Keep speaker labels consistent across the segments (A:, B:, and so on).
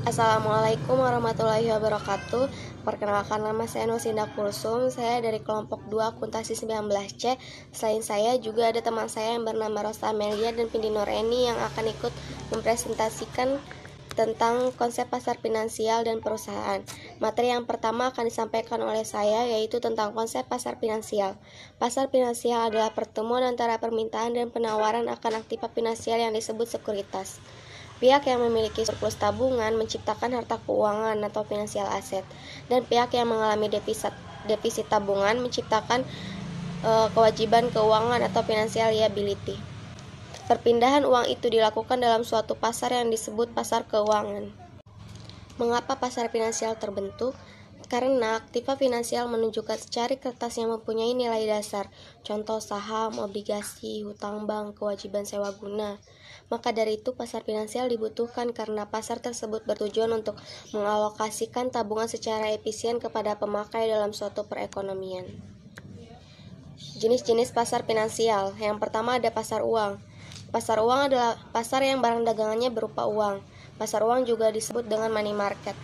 A: Assalamualaikum warahmatullahi wabarakatuh. Perkenalkan, nama saya Nusinda Kulsum. Saya dari kelompok 2 akuntansi 19C. Selain saya juga ada teman saya yang bernama Rosa Amelia dan Pindi Noreni yang akan ikut mempresentasikan tentang konsep pasar finansial dan perusahaan. Materi yang pertama akan disampaikan oleh saya, yaitu tentang konsep pasar finansial. Pasar finansial adalah pertemuan antara permintaan dan penawaran akan aktiva finansial yang disebut sekuritas. Pihak yang memiliki surplus tabungan menciptakan harta keuangan atau finansial aset, dan pihak yang mengalami defisit tabungan menciptakan kewajiban keuangan atau financial liability. Perpindahan uang itu dilakukan dalam suatu pasar yang disebut pasar keuangan. Mengapa pasar finansial terbentuk? Karena aktiva finansial menunjukkan secari kertas yang mempunyai nilai dasar, contoh saham, obligasi, hutang bank, kewajiban sewa guna. Maka dari itu pasar finansial dibutuhkan karena pasar tersebut bertujuan untuk mengalokasikan tabungan secara efisien kepada pemakai dalam suatu perekonomian. Jenis-jenis pasar finansial. Yang pertama ada pasar uang. Pasar uang adalah pasar yang barang dagangannya berupa uang. Pasar uang juga disebut dengan money market.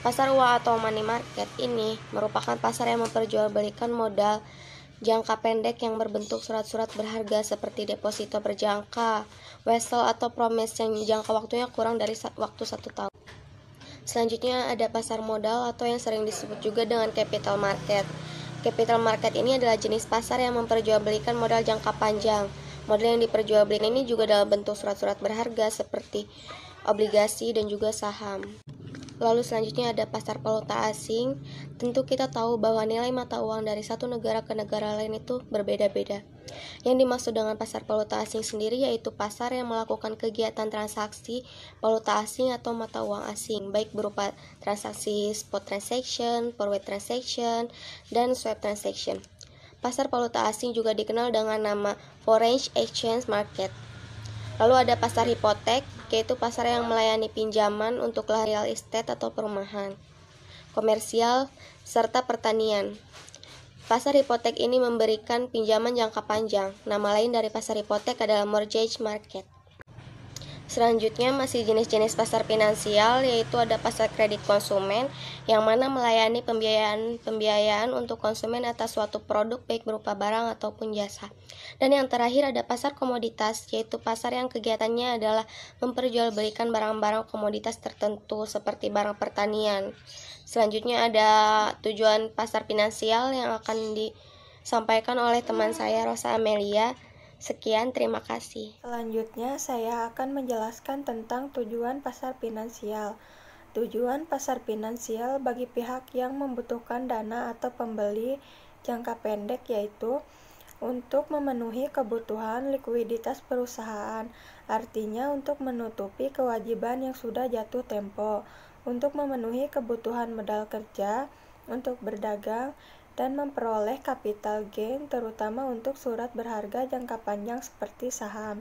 A: Pasar uang atau money market ini merupakan pasar yang memperjualbelikan modal jangka pendek yang berbentuk surat-surat berharga seperti deposito berjangka, wesel atau promise yang jangka waktunya kurang dari waktu 1 tahun. Selanjutnya ada pasar modal atau yang sering disebut juga dengan capital market. Capital market ini adalah jenis pasar yang memperjualbelikan modal jangka panjang. Modal yang diperjualbelikan ini juga dalam bentuk surat-surat berharga seperti obligasi dan juga saham. Lalu selanjutnya ada pasar valuta asing. Tentu kita tahu bahwa nilai mata uang dari satu negara ke negara lain itu berbeda-beda. Yang dimaksud dengan pasar valuta asing sendiri yaitu pasar yang melakukan kegiatan transaksi valuta asing atau mata uang asing, baik berupa transaksi spot transaction, forward transaction, dan swap transaction. Pasar valuta asing juga dikenal dengan nama foreign exchange market. Lalu ada pasar hipotek, yaitu pasar yang melayani pinjaman untuk real estate atau perumahan, komersial, serta pertanian. Pasar hipotek ini memberikan pinjaman jangka panjang. Nama lain dari pasar hipotek adalah mortgage market. Selanjutnya masih jenis-jenis pasar finansial, yaitu ada pasar kredit konsumen yang mana melayani pembiayaan untuk konsumen atas suatu produk baik berupa barang ataupun jasa. Dan yang terakhir ada pasar komoditas, yaitu pasar yang kegiatannya adalah memperjualbelikan barang-barang komoditas tertentu seperti barang pertanian. Selanjutnya ada tujuan pasar finansial yang akan disampaikan oleh teman saya Rosa Amelia. Sekian, terima kasih.
B: Selanjutnya, saya akan menjelaskan tentang tujuan pasar finansial. Tujuan pasar finansial bagi pihak yang membutuhkan dana atau pembeli jangka pendek yaitu untuk memenuhi kebutuhan likuiditas perusahaan, artinya untuk menutupi kewajiban yang sudah jatuh tempo, untuk memenuhi kebutuhan modal kerja, untuk berdagang, dan memperoleh capital gain terutama untuk surat berharga jangka panjang seperti saham.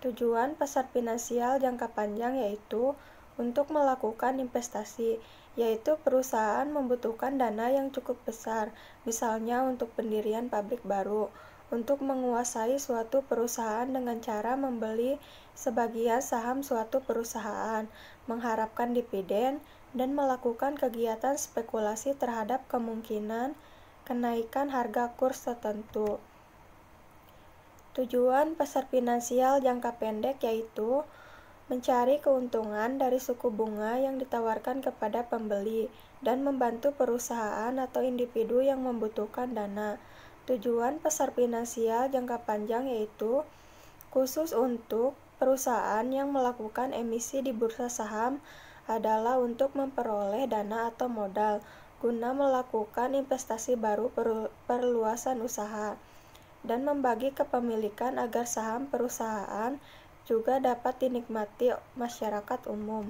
B: Tujuan pasar finansial jangka panjang yaitu untuk melakukan investasi, yaitu perusahaan membutuhkan dana yang cukup besar, misalnya untuk pendirian pabrik baru, untuk menguasai suatu perusahaan dengan cara membeli sebagian saham suatu perusahaan, mengharapkan dividen, dan melakukan kegiatan spekulasi terhadap kemungkinan kenaikan harga kurs tertentu. Tujuan pasar finansial jangka pendek yaitu mencari keuntungan dari suku bunga yang ditawarkan kepada pembeli dan membantu perusahaan atau individu yang membutuhkan dana. Tujuan pasar finansial jangka panjang yaitu khusus untuk perusahaan yang melakukan emisi di bursa saham adalah untuk memperoleh dana atau modal guna melakukan investasi baru perluasan usaha dan membagi kepemilikan agar saham perusahaan juga dapat dinikmati masyarakat umum.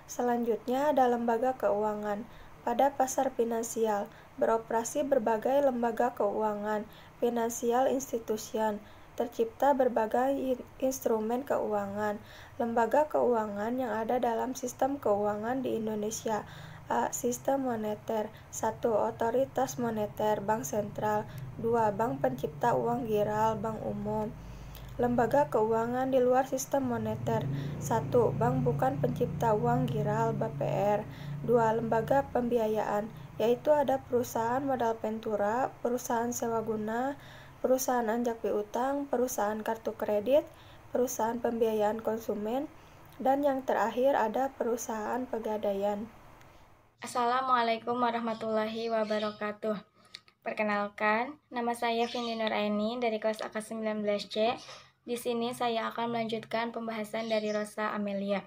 B: Selanjutnya ada lembaga keuangan. Pada pasar finansial beroperasi berbagai lembaga keuangan, financial institution, tercipta berbagai instrumen keuangan. Lembaga keuangan yang ada dalam sistem keuangan di Indonesia. A. Sistem moneter. 1. Otoritas moneter, Bank Sentral. 2. Bank Pencipta Uang Giral, Bank Umum. Lembaga keuangan di luar sistem moneter. 1. Bank bukan pencipta uang giral (BPR). 2. Lembaga pembiayaan, yaitu ada perusahaan modal ventura, perusahaan sewa guna, perusahaan anjak piutang, perusahaan kartu kredit, perusahaan pembiayaan konsumen, dan yang terakhir ada perusahaan pegadaian.
C: Assalamualaikum warahmatullahi wabarakatuh. Perkenalkan, nama saya Vindi Nuraini dari kelas AK 19C. Di sini saya akan melanjutkan pembahasan dari Rosa Amelia.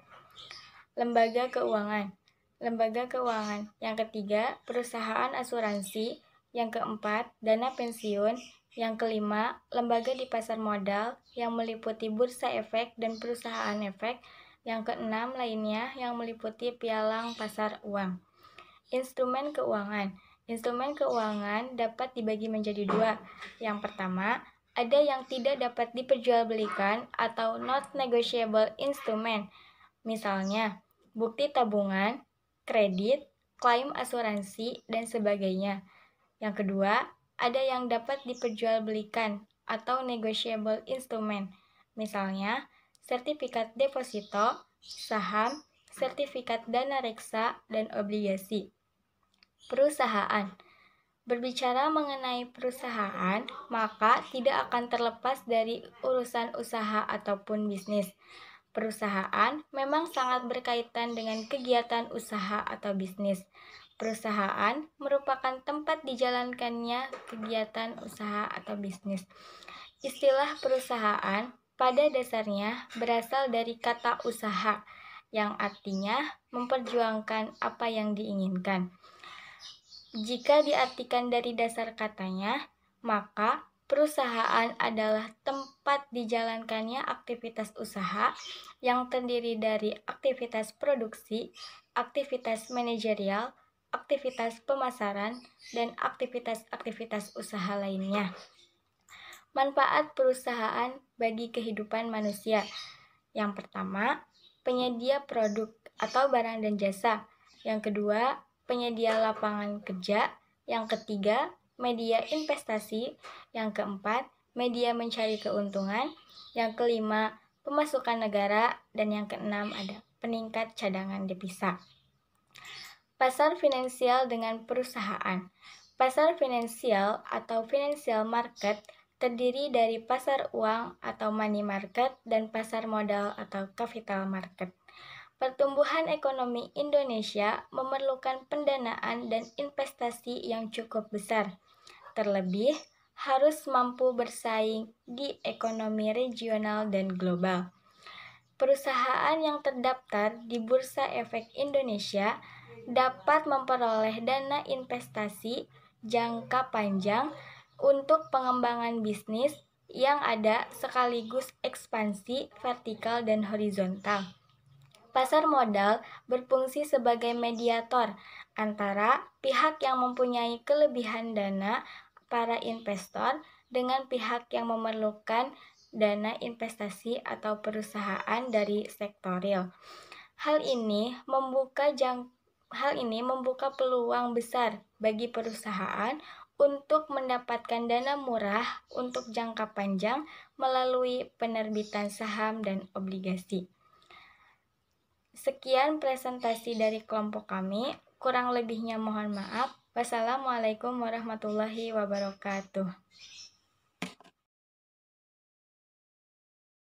C: Lembaga keuangan. Lembaga keuangan. Yang ketiga, perusahaan asuransi. Yang keempat, dana pensiun. Yang kelima, lembaga di pasar modal yang meliputi bursa efek dan perusahaan efek. Yang keenam lainnya yang meliputi pialang pasar uang. Instrumen keuangan. Instrumen keuangan dapat dibagi menjadi dua. Yang pertama, ada yang tidak dapat diperjualbelikan atau not negotiable instrument. Misalnya, bukti tabungan, kredit, klaim asuransi, dan sebagainya. Yang kedua, ada yang dapat diperjualbelikan atau negotiable instrument. Misalnya, sertifikat deposito, saham, sertifikat dana reksa, dan obligasi. Perusahaan. Berbicara mengenai perusahaan, maka tidak akan terlepas dari urusan usaha ataupun bisnis. Perusahaan memang sangat berkaitan dengan kegiatan usaha atau bisnis. Perusahaan merupakan tempat dijalankannya kegiatan usaha atau bisnis. Istilah perusahaan pada dasarnya berasal dari kata usaha, yang artinya memperjuangkan apa yang diinginkan. Jika diartikan dari dasar katanya, maka perusahaan adalah tempat dijalankannya aktivitas usaha yang terdiri dari aktivitas produksi, aktivitas manajerial, aktivitas pemasaran, dan aktivitas-aktivitas usaha lainnya. Manfaat perusahaan bagi kehidupan manusia. Yang pertama, penyedia produk atau barang dan jasa. Yang kedua, penyedia lapangan kerja. Yang ketiga, media investasi. Yang keempat, media mencari keuntungan. Yang kelima, pemasukan negara. Dan yang keenam ada peningkat cadangan devisa. Pasar finansial dengan perusahaan. Pasar finansial atau financial market terdiri dari pasar uang atau money market dan pasar modal atau capital market. Pertumbuhan ekonomi Indonesia memerlukan pendanaan dan investasi yang cukup besar. Terlebih, harus mampu bersaing di ekonomi regional dan global. Perusahaan yang terdaftar di Bursa Efek Indonesia dapat memperoleh dana investasi jangka panjang untuk pengembangan bisnis yang ada sekaligus ekspansi vertikal dan horizontal. Pasar modal berfungsi sebagai mediator antara pihak yang mempunyai kelebihan dana, para investor, dengan pihak yang memerlukan dana investasi atau perusahaan dari sektor real. Hal ini membuka peluang besar bagi perusahaan untuk mendapatkan dana murah untuk jangka panjang melalui penerbitan saham dan obligasi. Sekian presentasi dari kelompok kami, kurang lebihnya mohon maaf. Wassalamualaikum warahmatullahi wabarakatuh.